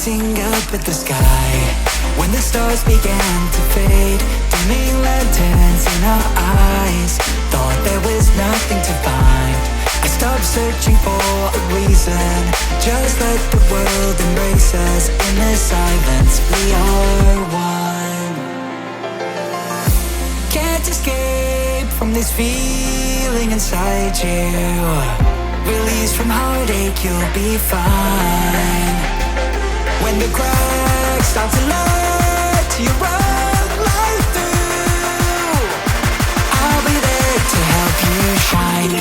gazing up at the sky when the stars began to fade, dimming lanterns in our eyes. Thought there was nothing to find. I stopped searching for a reason. Just let the world embrace us. In the silence we are one. Can't escape from this feeling inside you. Release from heartache, you'll be fine. When the cracks start to let you run right through, I'll be there to help you shine.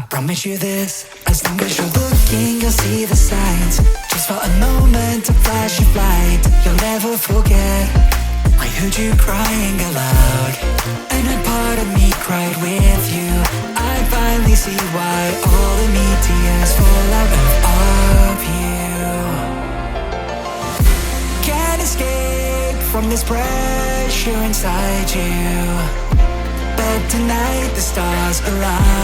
Promise you this, as long as you're looking, you'll see the signs. Just for a moment, a flash of light, you'll never forget. I heard you crying aloud, and a part of me cried with you. I finally see why all the meteors fall out of you. Can't escape from this pressure inside you, but tonight the stars align.